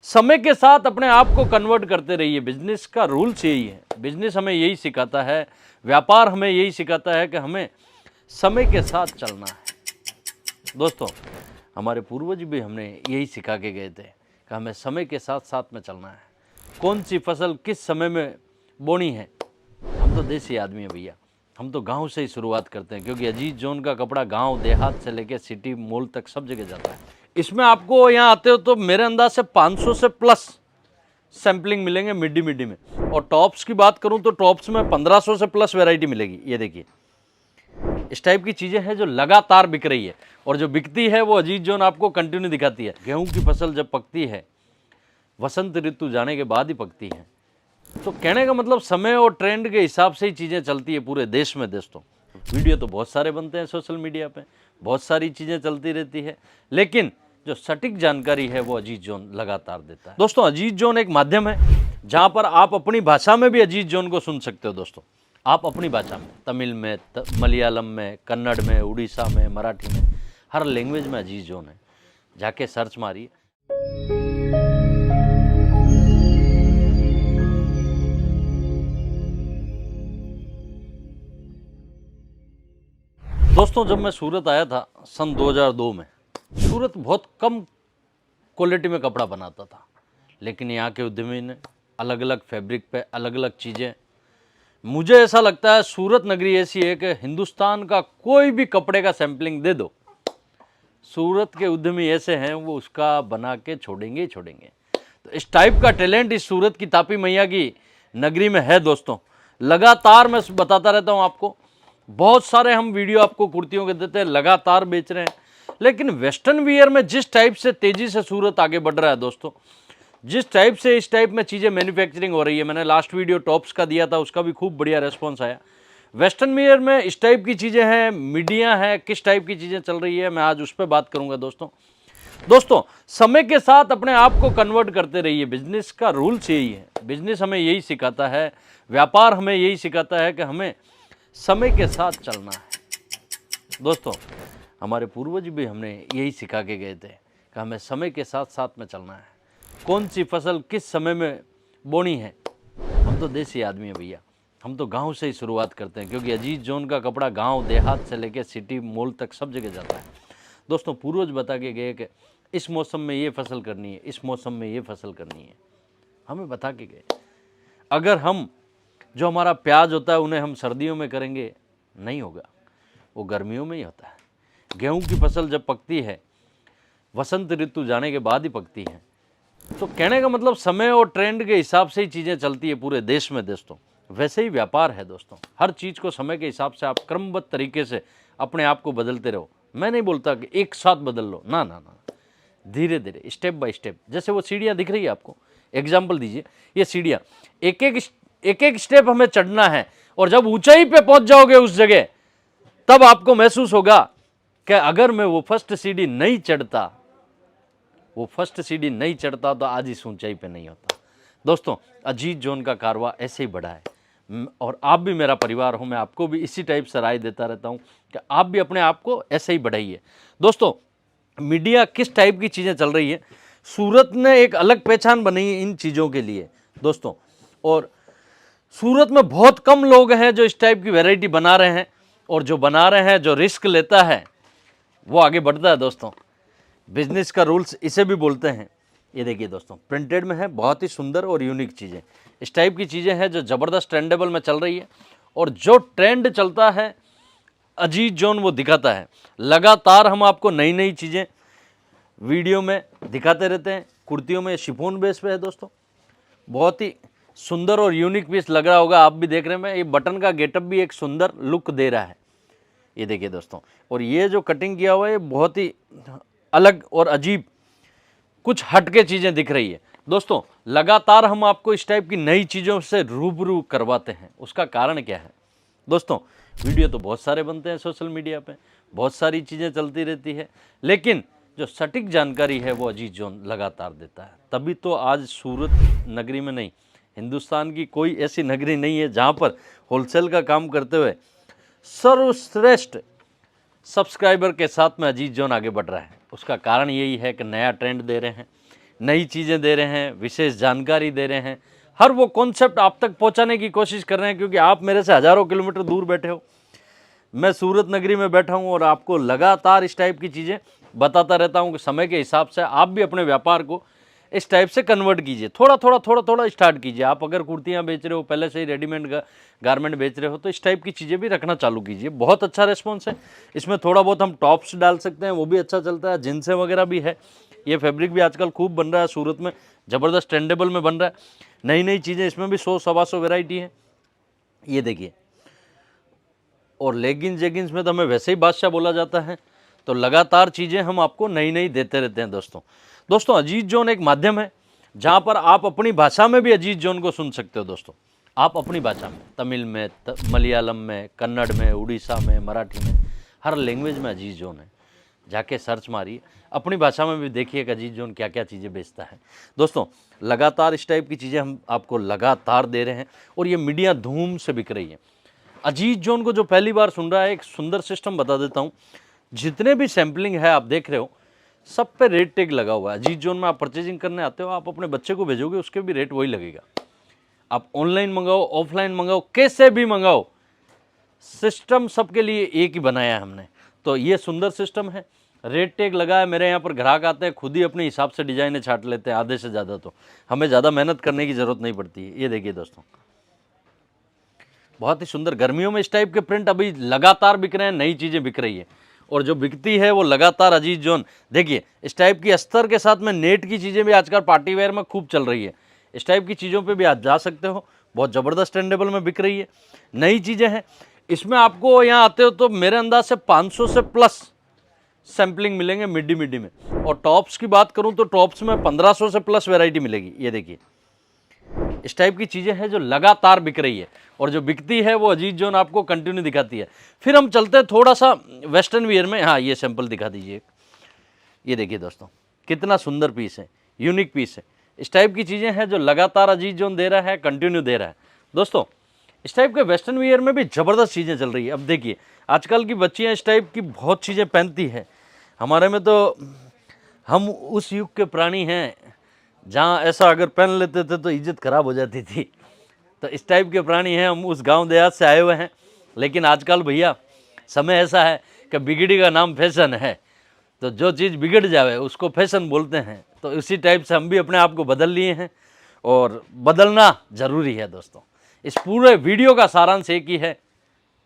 समय के साथ अपने आप को कन्वर्ट करते रहिए। बिजनेस का रूल्स यही है, बिजनेस हमें यही सिखाता है, व्यापार हमें यही सिखाता है कि हमें समय के साथ चलना है। दोस्तों, हमारे पूर्वज भी हमने यही सिखा के गए थे कि हमें समय के साथ साथ में चलना है। कौन सी फसल किस समय में बोनी है। हम तो देसी आदमी हैं भैया, हम तो गांव से ही शुरुआत करते हैं, क्योंकि अजीत जोन का कपड़ा गांव देहात से लेकर सिटी मॉल तक सब जगह जाता है। इसमें आपको यहाँ आते हो तो मेरे अंदाज से 500 से प्लस सैम्पलिंग मिलेंगे मिड्डी में। और टॉप्स की बात करूं तो टॉप्स में 1500 से प्लस वैरायटी मिलेगी। ये देखिए, इस टाइप की चीज़ें हैं जो लगातार बिक रही है, और जो बिकती है वो अजीत जोन आपको कंटिन्यू दिखाती है। गेहूं की फसल जब पकती है, वसंत ऋतु जाने के बाद ही पकती है। तो कहने का मतलब समय और ट्रेंड के हिसाब से ही चीज़ें चलती है पूरे देश में। दोस्तों, वीडियो तो बहुत सारे बनते हैं सोशल मीडिया पे, बहुत सारी चीज़ें चलती रहती है, लेकिन जो सटीक जानकारी है वो अजीत जोन लगातार देता है। दोस्तों, अजीत जोन एक माध्यम है जहाँ पर आप अपनी भाषा में भी अजीत जोन को सुन सकते हो। दोस्तों, आप अपनी भाषा में, तमिल में, मलयालम में, कन्नड़ में, उड़ीसा में, मराठी में, हर लैंग्वेज में अजीत जोन है। जाके सर्च मारिए। दोस्तों, जब मैं सूरत आया था सन 2002 में, सूरत बहुत कम क्वालिटी में कपड़ा बनाता था, लेकिन यहाँ के उद्यमी ने अलग अलग फैब्रिक पे अलग अलग चीज़ें, मुझे ऐसा लगता है सूरत नगरी ऐसी है कि हिंदुस्तान का कोई भी कपड़े का सैम्पलिंग दे दो, सूरत के उद्यमी ऐसे हैं वो उसका बना के छोड़ेंगे ही छोड़ेंगे। तो इस टाइप का टैलेंट इस सूरत की तापी मैया की नगरी में है। दोस्तों, लगातार मैं बताता रहता हूँ आपको, बहुत सारे हम वीडियो आपको कुर्तियों के देते हैं, लगातार बेच रहे हैं। लेकिन वेस्टर्न वियर में जिस टाइप से तेज़ी से सूरत आगे बढ़ रहा है दोस्तों, जिस टाइप से इस टाइप में चीज़ें मैन्युफैक्चरिंग हो रही है, मैंने लास्ट वीडियो टॉप्स का दिया था, उसका भी खूब बढ़िया रेस्पॉन्स आया। वेस्टर्न वियर में इस टाइप की चीज़ें हैं, मीडिया है, किस टाइप की चीज़ें चल रही है, मैं आज उस पर बात करूंगा। दोस्तों, समय के साथ अपने आप को कन्वर्ट करते रहिए। बिजनेस का रूल्स यही है, बिजनेस हमें यही सिखाता है, व्यापार हमें यही सिखाता है कि हमें समय के साथ चलना है। दोस्तों, हमारे पूर्वज भी हमने यही सिखा के गए थे कि हमें समय के साथ साथ में चलना है। कौन सी फसल किस समय में बोनी है। हम तो देसी आदमी हैं भैया, हम तो गांव से ही शुरुआत करते हैं, क्योंकि अजीत जोन का कपड़ा गांव देहात से लेकर सिटी मॉल तक सब जगह जाता है। दोस्तों, पूर्वज बता के गए कि इस मौसम में ये फसल करनी है, इस मौसम में ये फसल करनी है, हमें बता के गए। अगर हम जो हमारा प्याज होता है उन्हें हम सर्दियों में करेंगे, नहीं होगा, वो गर्मियों में ही होता है। गेहूं की फसल जब पकती है, वसंत ऋतु जाने के बाद ही पकती है। तो कहने का मतलब समय और ट्रेंड के हिसाब से ही चीज़ें चलती है पूरे देश में। दोस्तों, वैसे ही व्यापार है। दोस्तों, हर चीज़ को समय के हिसाब से आप क्रमबद्ध तरीके से अपने आप को बदलते रहो। मैं नहीं बोलता कि एक साथ बदल लो, ना ना ना, धीरे धीरे, स्टेप बाय स्टेप। जैसे वो सीढ़ियाँ दिख रही है आपको, एग्जाम्पल दीजिए, ये सीढ़ियाँ एक एक स्टेप हमें चढ़ना है, और जब ऊंचाई पे पहुंच जाओगे उस जगह, तब आपको महसूस होगा कि अगर मैं वो फर्स्ट सीढ़ी नहीं चढ़ता, तो आज इस ऊंचाई पे नहीं होता। दोस्तों, अजीत जोन का कारवा ऐसे ही बढ़ा है, और आप भी मेरा परिवार हो, मैं आपको भी इसी टाइप से राय देता रहता हूं कि आप भी अपने आप को ऐसे ही बढ़ाइए। दोस्तों, मीडिया किस टाइप की चीज़ें चल रही है, सूरत ने एक अलग पहचान बनाई है इन चीज़ों के लिए दोस्तों। और सूरत में बहुत कम लोग हैं जो इस टाइप की वैरायटी बना रहे हैं, और जो बना रहे हैं, जो रिस्क लेता है, वो आगे बढ़ता है। दोस्तों, बिजनेस का रूल्स इसे भी बोलते हैं। ये देखिए दोस्तों, प्रिंटेड में है, बहुत ही सुंदर और यूनिक चीज़ें, इस टाइप की चीज़ें हैं जो ज़बरदस्त ट्रेंडेबल में चल रही है। और जो ट्रेंड चलता है अजीत जोन वो दिखाता है। लगातार हम आपको नई नई चीज़ें वीडियो में दिखाते रहते हैं। कुर्तियों में शिफॉन बेस पे है दोस्तों, बहुत ही सुंदर और यूनिक पीस लग रहा होगा, आप भी देख रहे हैं। ये बटन का गेटअप भी एक सुंदर लुक दे रहा है, ये देखिए दोस्तों। और ये जो कटिंग किया हुआ है, बहुत ही अलग और अजीब, कुछ हटके चीज़ें दिख रही है। दोस्तों, लगातार हम आपको इस टाइप की नई चीज़ों से रूबरू करवाते हैं। उसका कारण क्या है दोस्तों? वीडियो तो बहुत सारे बनते हैं सोशल मीडिया पे, बहुत सारी चीज़ें चलती रहती है, लेकिन जो सटीक जानकारी है वो अजीत जोन लगातार देता है। तभी तो आज सूरत नगरी में नहीं, हिंदुस्तान की कोई ऐसी नगरी नहीं है जहाँ पर होलसेल का काम करते हुए सर्वश्रेष्ठ सब्सक्राइबर के साथ में अजीत जोन आगे बढ़ रहा है। उसका कारण यही है कि नया ट्रेंड दे रहे हैं, नई चीज़ें दे रहे हैं, विशेष जानकारी दे रहे हैं, हर वो कॉन्सेप्ट आप तक पहुंचाने की कोशिश कर रहे हैं, क्योंकि आप मेरे से हज़ारों किलोमीटर दूर बैठे हो, मैं सूरत नगरी में बैठा हूं और आपको लगातार इस टाइप की चीज़ें बताता रहता हूं कि समय के हिसाब से आप भी अपने व्यापार को इस टाइप से कन्वर्ट कीजिए, थोड़ा थोड़ा स्टार्ट कीजिए। आप अगर कुर्तियाँ बेच रहे हो, पहले से ही रेडीमेड गारमेंट बेच रहे हो, तो इस टाइप की चीज़ें भी रखना चालू कीजिए। बहुत अच्छा रिस्पॉन्स है इसमें। थोड़ा बहुत हम टॉप्स डाल सकते हैं, वो भी अच्छा चलता है। जिनसे वगैरह भी है, ये फैब्रिक भी आजकल खूब बन रहा है सूरत में, ज़बरदस्त ट्रेंडेबल में बन रहा है। नई नई चीज़ें इसमें भी 100-125 वैरायटी है, ये देखिए। और लेगिंग्स जेगिंग्स में तो हमें वैसे ही बादशाह बोला जाता है, तो लगातार चीज़ें हम आपको नई नई देते रहते हैं दोस्तों। अजीज जोन एक माध्यम है जहाँ पर आप अपनी भाषा में भी अजीज जोन को सुन सकते हो दोस्तों। आप अपनी भाषा में, तमिल में, मलयालम में, कन्नड़ में, उड़ीसा में, मराठी में, हर लैंग्वेज में अजीज जोन है। जाके सर्च मारिए, अपनी भाषा में भी देखिए कि अजीज जोन क्या क्या चीज़ें बेचता है। दोस्तों लगातार इस टाइप की चीज़ें हम आपको लगातार दे रहे हैं और ये मीडिया धूम से बिक रही है। अजीज जोन को जो पहली बार सुन रहा है, एक सुंदर सिस्टम बता देता हूँ। जितने भी सैम्पलिंग है आप देख रहे हो, सब पे रेट टैग लगा हुआ है। अजीज जोन में आप परचेजिंग करने आते हो, आप अपने बच्चे को भेजोगे, उसके भी रेट वही लगेगा। आप ऑनलाइन मंगाओ, ऑफलाइन मंगाओ, कैसे भी मंगाओ, सिस्टम सबके लिए एक ही बनाया है हमने। तो ये सुंदर सिस्टम है, रेट टैग लगा है। मेरे यहाँ पर ग्राहक आते हैं, खुद ही अपने हिसाब से डिजाइनें छाट लेते हैं, आधे से ज़्यादा। तो हमें ज़्यादा मेहनत करने की ज़रूरत नहीं पड़ती है। ये देखिए दोस्तों, बहुत ही सुंदर। गर्मियों में इस टाइप के प्रिंट अभी लगातार बिक रहे हैं, नई चीज़ें बिक रही है और जो बिकती है वो लगातार अजीज जोन। देखिए इस टाइप की अस्तर के साथ में नेट की चीज़ें भी आजकल पार्टी वेयर में खूब चल रही है। इस टाइप की चीज़ों पे भी आप जा सकते हो, बहुत ज़बरदस्त ट्रेंडेबल में बिक रही है, नई चीज़ें हैं। इसमें आपको यहाँ आते हो तो मेरे अंदाज से 500 से प्लस सैम्पलिंग मिलेंगे मिडी में। और टॉप्स की बात करूँ तो टॉप्स में 1500 से प्लस वेराइटी मिलेगी। ये देखिए इस टाइप की चीज़ें हैं जो लगातार बिक रही है और जो बिकती है वो अजीज जोन आपको कंटिन्यू दिखाती है। फिर हम चलते हैं थोड़ा सा वेस्टर्न वियर में। हाँ, ये सैंपल दिखा दीजिए। ये देखिए दोस्तों, कितना सुंदर पीस है, यूनिक पीस है। इस टाइप की चीज़ें हैं जो लगातार अजीज जोन दे रहा है, कंटिन्यू दे रहा है। दोस्तों इस टाइप के वेस्टर्न वियर में भी ज़बरदस्त चीज़ें चल रही है। अब देखिए आजकल की बच्चियाँ इस टाइप की बहुत चीज़ें पहनती हैं। हमारे में तो हम उस युग के प्राणी हैं जहाँ ऐसा अगर पहन लेते थे तो इज्जत खराब हो जाती थी। तो इस टाइप के प्राणी हैं, हम उस गांव देहात से आए हुए हैं। लेकिन आजकल भैया समय ऐसा है कि बिगड़ी का नाम फैशन है, तो जो चीज़ बिगड़ जावे उसको फैशन बोलते हैं। तो इसी टाइप से हम भी अपने आप को बदल लिए हैं और बदलना ज़रूरी है दोस्तों। इस पूरे वीडियो का सारांश एक ही है,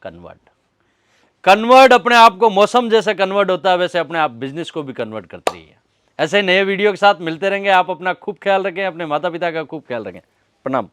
कन्वर्ट अपने आप को मौसम जैसे कन्वर्ट होता है, वैसे अपने आप बिजनेस को भी कन्वर्ट करती है। ऐसे नए वीडियो के साथ मिलते रहेंगे। आप अपना खूब ख्याल रखें, अपने माता पिता का खूब ख्याल रखें। प्रणाम।